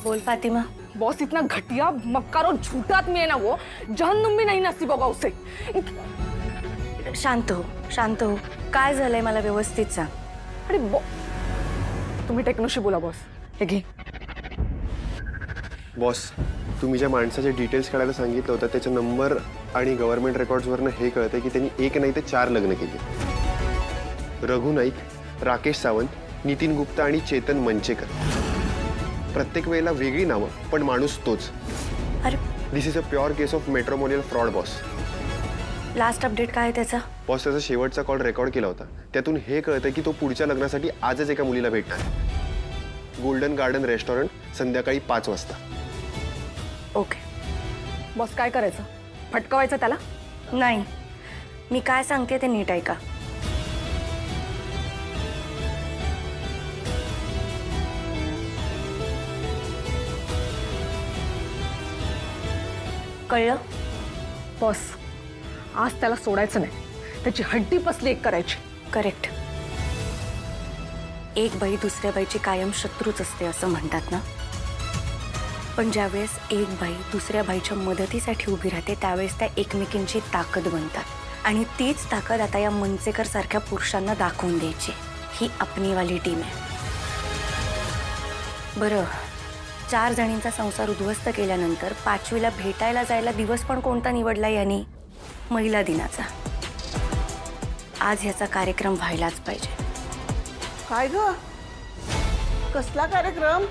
बोल फातिमा। बॉस इतना घटिया मक्कार और झूठा आदमी है ना वो, जहन्नुम में नहीं नसीब होगा उसे। शांत हो, काय झालंय मला व्यवस्थित सांग। अरे तुम्ही टेक्नोशी बोला बॉस। हे घे। बॉस, तुम्ही ज्या माणसाचे डिटेल्स काढायला सांगितलं होतं त्याचा नंबर आणि गव्हर्नमेंट रेकॉर्ड्सवरनं हे कळतंय की त्यांनी एक नाही ते 4 लग्न केली। रघु नाईक, राकेश सावंत, नितीन गुप्ता आणि चेतन मंचेकर। प्रत्येक वेळेला वेगळी नावं पण माणूस तोच। अरे this is a pure case of matrimonial fraud boss. Last update काय आहे त्याचा? बॉस, त्याचा शेवटचा कॉल रेकॉर्ड केला होता, त्यातून हे कळतंय की तो पुढच्या लग्नासाठी आजच एका मुलीला भेटणार आहे। गोल्डन गार्डन रेस्टॉरंट, संध्याकाळी 5 वाजता। ओके बॉस काय करायचं? फटकवायचं त्याला? नाही, मी काय सांगते ते नीट ऐका। कळलं? बॉस, आज त्याला सोडायचं नाही, त्याची हड्डी पसली एक करायची। करेक्ट। एक बाई दुसऱ्या बाईची कायम शत्रूच असते असं म्हणतात ना, पण ज्यावेळेस एक बाई दुसऱ्या बाईच्या मदतीसाठी उभी राहते त्यावेळेस त्या एकमेकींची ताकद बनतात आणि तीच ताकद आता या मंचेकर सारख्या पुरुषांना दाखवून द्यायची। ही आपणीवाली टीम आहे। बरं, 4 जणींचा संसार उद्ध्वस्त केल्यानंतर 5वीला भेटायला जायला दिवस पण कोणता निवडला यांनी? महिला दिनाचा। आज ह्याचा कार्यक्रम व्हायलाच पाहिजे। काय ग? कसला कार्यक्रम?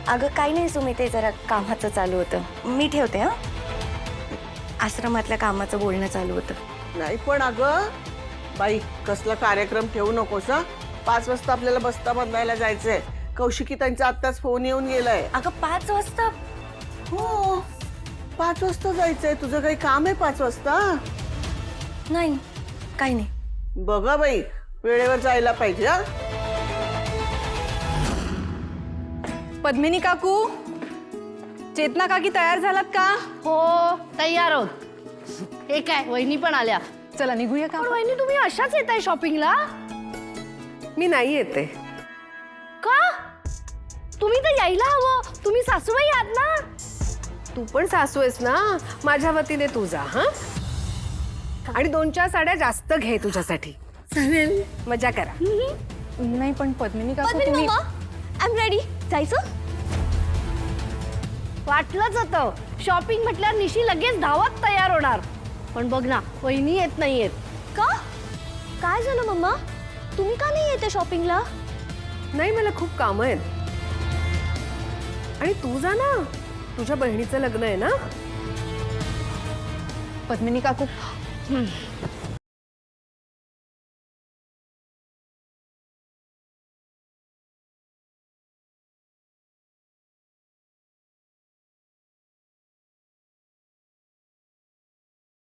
अगं काही नाही सुमिते, जरा कामाचं चालू होतं। मी ठेवते हा। आश्रमातल्या कामाचं बोलणं चालू होतं। नाही पण अगं बाई, कसला कार्यक्रम ठेवू नकोस हा। 5 वाजता आपल्याला बस्ता बांधायला जायचंय। कौशिकी त्यांचा आत्ताच फोन येऊन गेलाय। अगं 5 वाजता? हो, 5 वाजता जायचंय। तुझं काही काम आहे 5 वाजता? नाही, काही नाही। बघा बाई, वेळेवर जायला पाहिजे हा। पद्मिनी काकू, चेतना काकी तयार झालात का? हो, तयार आहोत। हे काय, वहिनी पण आल्या। चला निघूया का? पण वहिनी तुम्ही अशाच येत आहे शॉपिंगला? मी नाही येते। का? तुम्ही तर यायला हवं, तुम्ही सासूबाई आहात ना। तू पण सासू आहेस ना, माझ्या वतीने तू जा हा। आणि 2-4 साड्या जास्त घे तुझ्यासाठी। चालेल। मजा करा। नाही पण पद्मिनी काकू तुम्ही आय एम रेडी। जायचं? वाटलंच होतं, शॉपिंग म्हटल्यावर निशी लगेच धावत तयार होणार। पण बघ ना, वहिनी येत नाहीयेत। का? काय झालं मम्मा? तुम्ही का नाही येते शॉपिंगला? नाही, मला खूप कामं आहेत। आणि तू जा ना, तुझ्या बहिणीचं लग्न आहे ना। पद्मिनी काकू